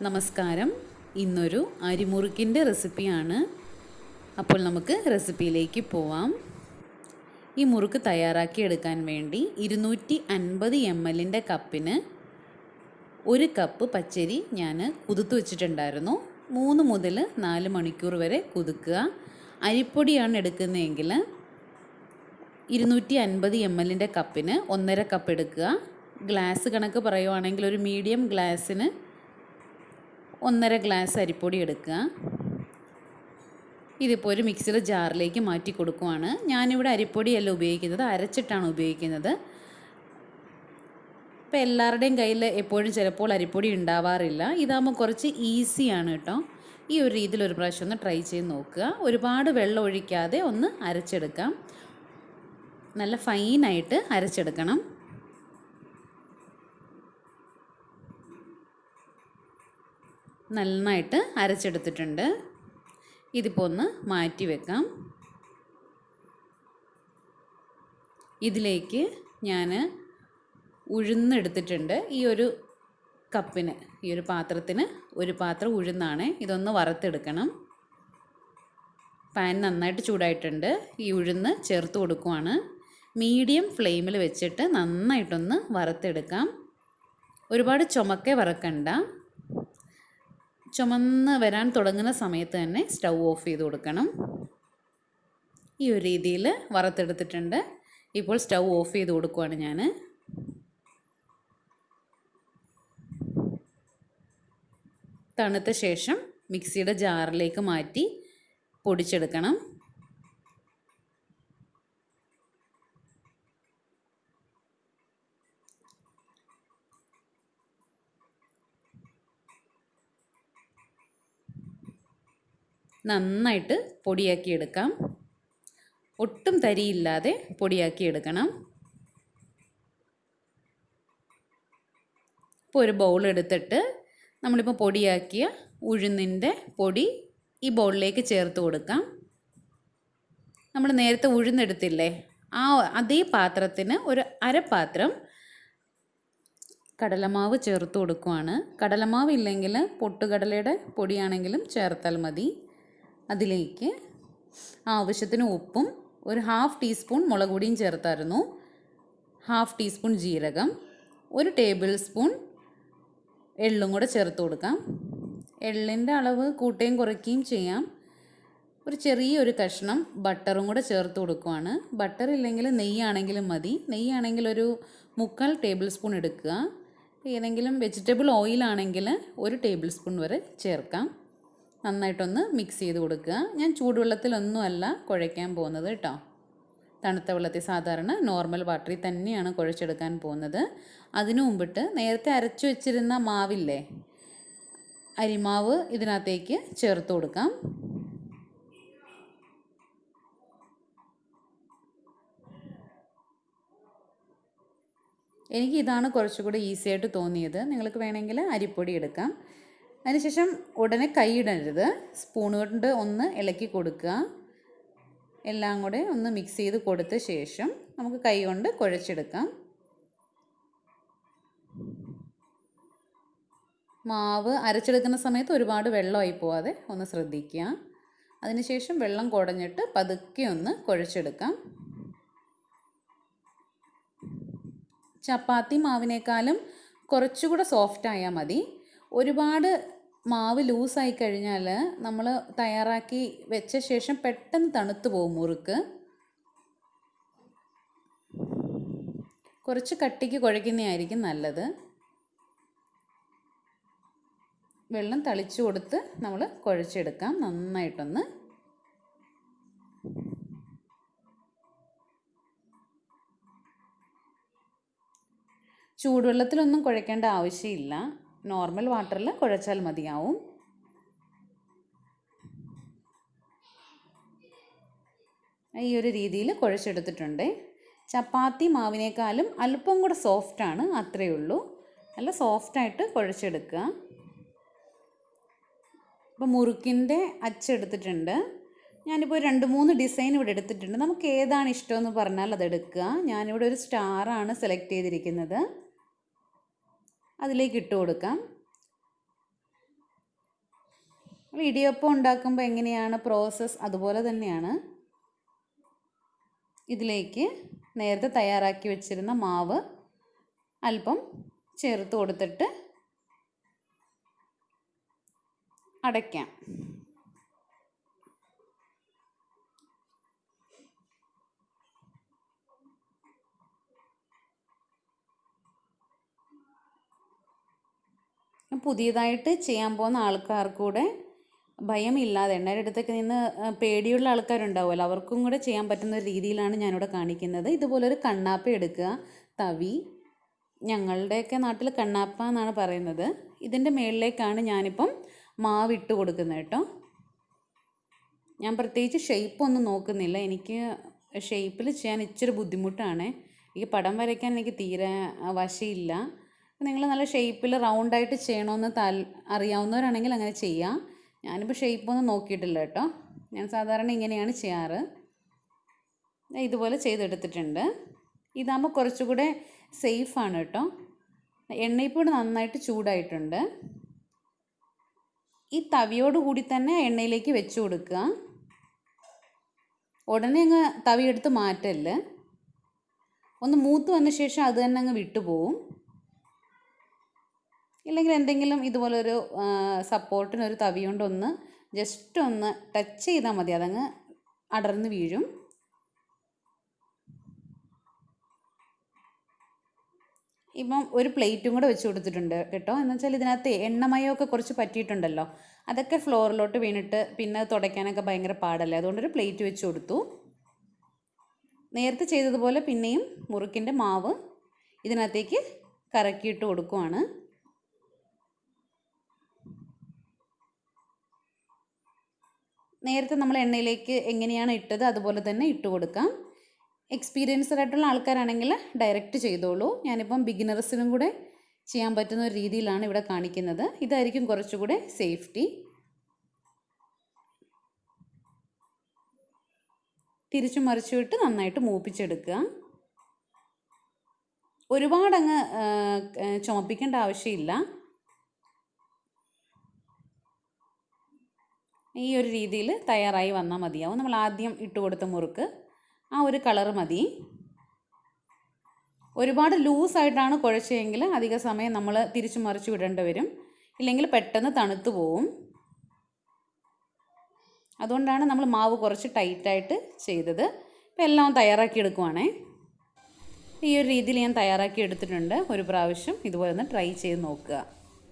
നമസ്കാരം. ഇന്നൊരു അരിമുറുക്കിൻ്റെ റെസിപ്പിയാണ്. അപ്പോൾ നമുക്ക് റെസിപ്പിയിലേക്ക് പോവാം. ഈ മുറുക്ക് തയ്യാറാക്കി എടുക്കാൻ വേണ്ടി 250 ml കപ്പിന് 1 കപ്പ് പച്ചരി ഞാൻ കുതിർത്ത് വെച്ചിട്ടുണ്ടായിരുന്നു. 3 മുതൽ 4 മണിക്കൂർ വരെ കുതിർക്കുക. അരിപ്പൊടിയാണ് എടുക്കുന്നതെങ്കിൽ 250 ml കപ്പിന് 1.5 കപ്പ് എടുക്കുക. ഗ്ലാസ് കണക്ക് പറയുവാണെങ്കിൽ ഒരു മീഡിയം ഗ്ലാസ്സിന് 1.5 ഗ്ലാസ് അരിപ്പൊടി എടുക്കുക. ഇതിപ്പോൾ ഒരു മിക്സിയുടെ ജാറിലേക്ക് മാറ്റി കൊടുക്കുവാണ്. ഞാനിവിടെ അരിപ്പൊടിയല്ല ഉപയോഗിക്കുന്നത്, അരച്ചിട്ടാണ് ഉപയോഗിക്കുന്നത്. ഇപ്പോൾ എല്ലാവരുടെയും കയ്യിൽ എപ്പോഴും ചിലപ്പോൾ അരിപ്പൊടി ഉണ്ടാവാറില്ല. ഇതാകുമ്പോൾ കുറച്ച് ഈസിയാണ് കേട്ടോ. ഈ ഒരു രീതിയിൽ ഒരു പ്രാവശ്യം ഒന്ന് ട്രൈ ചെയ്ത് നോക്കുക. ഒരുപാട് വെള്ളം ഒഴിക്കാതെ ഒന്ന് അരച്ചെടുക്കാം. നല്ല ഫൈനായിട്ട് അരച്ചെടുക്കണം. നന്നായിട്ട് അരച്ചെടുത്തിട്ടുണ്ട്. ഇതിപ്പോൾ ഒന്ന് മാറ്റി വെക്കാം. ഇതിലേക്ക് ഞാൻ ഉഴുന്നെടുത്തിട്ടുണ്ട്. ഈ ഒരു കപ്പിന്, ഈ ഒരു പാത്രത്തിന് ഒരു പാത്രം ഉഴുന്നാണ്. ഇതൊന്ന് വറുത്തെടുക്കണം. പാൻ നന്നായിട്ട് ചൂടായിട്ടുണ്ട്. ഈ ഉഴുന്ന് ചേർത്ത് കൊടുക്കുവാണ്. മീഡിയം ഫ്ലെയിമിൽ വെച്ചിട്ട് നന്നായിട്ടൊന്ന് വറുത്തെടുക്കാം. ഒരുപാട് ചുമക്കെ വറക്കണ്ട. ചുമന്ന് വരാൻ തുടങ്ങുന്ന സമയത്ത് തന്നെ സ്റ്റൗ ഓഫ് ചെയ്ത് കൊടുക്കണം. ഈ ഒരു രീതിയിൽ വറുത്തെടുത്തിട്ടുണ്ട്. ഇപ്പോൾ സ്റ്റൗ ഓഫ് ചെയ്ത് കൊടുക്കുകയാണ് ഞാൻ. തണുത്ത ശേഷം മിക്സിയുടെ ജാറിലേക്ക് മാറ്റി പൊടിച്ചെടുക്കണം. നന്നായിട്ട് പൊടിയാക്കി എടുക്കാം. ഒട്ടും തരിയില്ലാതെ പൊടിയാക്കി എടുക്കണം. ഇപ്പോൾ ഒരു ബൗൾ എടുത്തിട്ട് നമ്മളിപ്പോൾ പൊടിയാക്കിയ ഉഴുന്നിൻ്റെ പൊടി ഈ ബൗളിലേക്ക് ചേർത്ത് കൊടുക്കാം. നമ്മൾ നേരത്തെ ഉഴുന്നെടുത്തില്ലേ, അതേ പാത്രത്തിന് ഒരു അരപ്പാത്രം കടലമാവ് ചേർത്ത് കൊടുക്കുവാണ്. കടലമാവ് ഇല്ലെങ്കിൽ പൊട്ടുകടലയുടെ പൊടിയാണെങ്കിലും ചേർത്താൽ മതി. അതിലേക്ക് ആവശ്യത്തിന് ഉപ്പും ഒരു 1/2 ടീസ്പൂൺ മുളക് പൊടിയും ചേർത്തായിരുന്നു. 1/2 ടീസ്പൂൺ ജീരകം, 1 ടേബിൾ സ്പൂൺ എള്ളും കൂടെ ചേർത്ത് കൊടുക്കാം. എള്ളിൻ്റെ അളവ് കൂട്ടുകയും കുറയ്ക്കുകയും ചെയ്യാം. ഒരു ചെറിയൊരു കഷ്ണം ബട്ടറും കൂടെ ചേർത്ത് കൊടുക്കുവാണ്. ബട്ടർ ഇല്ലെങ്കിൽ നെയ്യാണെങ്കിലും മതി. നെയ്യാണെങ്കിൽ ഒരു 3/4 ടേബിൾ സ്പൂൺ എടുക്കുക. ഏതെങ്കിലും വെജിറ്റബിൾ ഓയിലാണെങ്കിൽ 1 ടേബിൾ സ്പൂൺ വരെ ചേർക്കാം. നന്നായിട്ടൊന്ന് മിക്സ് ചെയ്ത് കൊടുക്കുക. ഞാൻ ചൂടുവെള്ളത്തിലൊന്നുമല്ല കുഴയ്ക്കാൻ പോകുന്നത് കേട്ടോ. തണുത്ത വെള്ളത്തിൽ സാധാരണ നോർമൽ വാട്ടറിൽ തന്നെയാണ് കുഴച്ചെടുക്കാൻ പോകുന്നത്. അതിനു മുമ്പിട്ട് നേരത്തെ അരച്ചു വെച്ചിരുന്ന മാവില്ലേ, അരിമാവ് ഇതിനകത്തേക്ക് ചേർത്ത് കൊടുക്കാം. എനിക്ക് ഇതാണ് കുറച്ചുകൂടി ഈസി ആയിട്ട് തോന്നിയത്. നിങ്ങൾക്ക് വേണമെങ്കിൽ അരിപ്പൊടി എടുക്കാം. അതിനുശേഷം ഉടനെ കൈയിടരുത്. സ്പൂൺ കൊണ്ട് ഒന്ന് ഇളക്കി കൊടുക്കുക. എല്ലാം കൂടെ ഒന്ന് മിക്സ് ചെയ്ത് കൊടുത്ത ശേഷം നമുക്ക് കൈ കൊണ്ട് കുഴച്ചെടുക്കാം. മാവ് അരച്ചെടുക്കുന്ന സമയത്ത് ഒരുപാട് വെള്ളമായി പോവാതെ ഒന്ന് ശ്രദ്ധിക്കുക. അതിനുശേഷം വെള്ളം കുടഞ്ഞിട്ട് പതുക്കെ ഒന്ന് കുഴച്ചെടുക്കാം. ചപ്പാത്തി മാവിനേക്കാളും കുറച്ചുകൂടെ സോഫ്റ്റ് ആയാൽ മതി. ഒരുപാട് മാവ് ലൂസായി കഴിഞ്ഞാൽ നമ്മൾ തയ്യാറാക്കി വെച്ച ശേഷം പെട്ടെന്ന് തണുത്ത് പോകും മുറുക്ക്. കുറച്ച് കട്ടിക്ക് കുഴയ്ക്കുന്നതായിരിക്കും നല്ലത്. വെള്ളം തളിച്ചു കൊടുത്ത് നമ്മൾ കുഴച്ചെടുക്കാം നന്നായിട്ടൊന്ന്. ചൂടുവെള്ളത്തിലൊന്നും കുഴയ്ക്കേണ്ട ആവശ്യമില്ല. നോർമൽ വാട്ടറിൽ കുഴച്ചാൽ മതിയാവും. ഈ ഒരു രീതിയിൽ കുഴച്ചെടുത്തിട്ടുണ്ട്. ചപ്പാത്തി മാവിനേക്കാളും അല്പം കൂടെ സോഫ്റ്റാണ്, അത്രയേ ഉള്ളൂ. നല്ല സോഫ്റ്റായിട്ട് കുഴച്ചെടുക്കുക. ഇപ്പോൾ മുറുക്കിൻ്റെ അച്ചെടുത്തിട്ടുണ്ട്. ഞാനിപ്പോൾ 2-3 ഡിസൈൻ ഇവിടെ എടുത്തിട്ടുണ്ട്. നമുക്ക് ഏതാണ് ഇഷ്ടമെന്ന് പറഞ്ഞാൽ അതെടുക്കുക. ഞാനിവിടെ ഒരു സ്റ്റാറാണ് സെലക്ട് ചെയ്തിരിക്കുന്നത്. അതിലേക്ക് ഇട്ട് കൊടുക്കാം. ഇടിയപ്പം ഉണ്ടാക്കുമ്പോൾ എങ്ങനെയാണ് പ്രോസസ്സ് അതുപോലെ തന്നെയാണ്. ഇതിലേക്ക് നേരത്തെ തയ്യാറാക്കി വെച്ചിരുന്ന മാവ് അല്പം ചേർത്ത് കൊടുത്തിട്ട് അടയ്ക്കാം. പുതിയതായിട്ട് ചെയ്യാൻ പോകുന്ന ആൾക്കാർക്കൂടെ ഭയമില്ലാതെ എണ്ണയുടെ അടുത്തൊക്കെ നിന്ന് പേടിയുള്ള ആൾക്കാരുണ്ടാവുമല്ലോ, അവർക്കും കൂടെ ചെയ്യാൻ പറ്റുന്ന രീതിയിലാണ് ഞാനിവിടെ കാണിക്കുന്നത്. ഇതുപോലൊരു കണ്ണാപ്പ എടുക്കുക, തവി, ഞങ്ങളുടെയൊക്കെ നാട്ടിൽ കണ്ണാപ്പ എന്നാണ് പറയുന്നത്. ഇതിൻ്റെ മുകളിലേക്കാണ് ഞാനിപ്പം മാവ് ഇട്ട് കൊടുക്കുന്നത് കേട്ടോ. ഞാൻ പ്രത്യേകിച്ച് ഷേപ്പൊന്നും നോക്കുന്നില്ല, എനിക്ക് ഷേപ്പിൽ ചെയ്യാൻ ഇച്ചിരി ബുദ്ധിമുട്ടാണ്. എനിക്ക് പടം വരയ്ക്കാൻ എനിക്ക് തീരെ വശമില്ല. നിങ്ങൾ നല്ല ഷേപ്പിൽ റൗണ്ടായിട്ട് ചെയ്യണമെന്ന് അറിയാവുന്നവരാണെങ്കിൽ അങ്ങനെ ചെയ്യാം. ഞാനിപ്പോൾ ഷേപ്പൊന്നും നോക്കിയിട്ടില്ല കേട്ടോ. ഞാൻ സാധാരണ ഇങ്ങനെയാണ് ചെയ്യാറ്. ഇതുപോലെ ചെയ്തെടുത്തിട്ടുണ്ട്. ഇതാകുമ്പോൾ കുറച്ചുകൂടെ സേഫാണ് കേട്ടോ. എണ്ണയിപ്പോൾ നന്നായിട്ട് ചൂടായിട്ടുണ്ട്. ഈ തവിയോട് കൂടി തന്നെ എണ്ണയിലേക്ക് വെച്ച് കൊടുക്കുക. ഉടനെ അങ്ങ് തവി എടുത്ത് മാറ്റല്ലേ, ഒന്ന് മൂത്ത് വന്ന ശേഷം അത് തന്നെ അങ്ങ് വിട്ടുപോകും. ഇല്ലെങ്കിൽ എന്തെങ്കിലും ഇതുപോലൊരു സപ്പോർട്ടിനൊരു തവി കൊണ്ടൊന്ന് ജസ്റ്റ് ഒന്ന് ടച്ച് ചെയ്താൽ മതി, അതങ്ങ് അടർന്ന് വീഴും. ഇപ്പം ഒരു പ്ലേറ്റും കൂടെ വെച്ച് കൊടുത്തിട്ടുണ്ട് കേട്ടോ. എന്ന് വെച്ചാൽ ഇതിനകത്ത് എണ്ണമയമൊക്കെ കുറച്ച് പറ്റിയിട്ടുണ്ടല്ലോ, അതൊക്കെ ഫ്ലോറിലോട്ട് വീണിട്ട് പിന്നെ തുടയ്ക്കാനൊക്കെ ഭയങ്കര പാടല്ലേ, അതുകൊണ്ടൊരു പ്ലേറ്റ് വെച്ച് കൊടുത്തു. നേരത്തെ ചെയ്തതുപോലെ പിന്നെയും മുറുക്കിൻ്റെ മാവ് ഇതിനകത്തേക്ക് കറക്കിയിട്ട് കൊടുക്കുവാണ്. നേരത്തെ നമ്മൾ എണ്ണയിലേക്ക് എങ്ങനെയാണ് ഇട്ടത് അതുപോലെ തന്നെ ഇട്ട് കൊടുക്കാം. എക്സ്പീരിയൻസ്ഡ് ആയിട്ടുള്ള ആൾക്കാരാണെങ്കിൽ ഡയറക്റ്റ് ചെയ്തോളൂ. ഞാനിപ്പം ബിഗിനേഴ്സിനും കൂടെ ചെയ്യാൻ പറ്റുന്ന ഒരു രീതിയിലാണ് ഇവിടെ കാണിക്കുന്നത്. ഇതായിരിക്കും കുറച്ചുകൂടെ സേഫ്റ്റി. തിരിച്ചു മറിച്ചു വിട്ട് നന്നായിട്ട് മൂപ്പിച്ചെടുക്കുക. ഒരുപാടങ്ങ് ചുമപ്പിക്കേണ്ട ആവശ്യമില്ല. ഈ ഒരു രീതിയിൽ തയ്യാറായി വന്നാൽ മതിയാവും. നമ്മൾ ആദ്യം ഇട്ട് കൊടുത്ത മുറുക്ക് ആ ഒരു കളറ് മതി. ഒരുപാട് ലൂസായിട്ടാണ് കുഴച്ചതെങ്കിൽ അധിക സമയം നമ്മൾ തിരിച്ചു മറിച്ച് വിടേണ്ടി വരും, ഇല്ലെങ്കിൽ പെട്ടെന്ന് തണുത്ത് പോവും. അതുകൊണ്ടാണ് നമ്മൾ മാവ് കുറച്ച് ടൈറ്റായിട്ട് ചെയ്തത്. ഇപ്പോൾ എല്ലാം തയ്യാറാക്കി എടുക്കുവാണേ. ഈ ഒരു രീതിയിൽ ഞാൻ തയ്യാറാക്കി എടുത്തിട്ടുണ്ട്. ഒരു പ്രാവശ്യം ഇതുപോലെ ഒന്ന് ട്രൈ ചെയ്ത് നോക്കുക.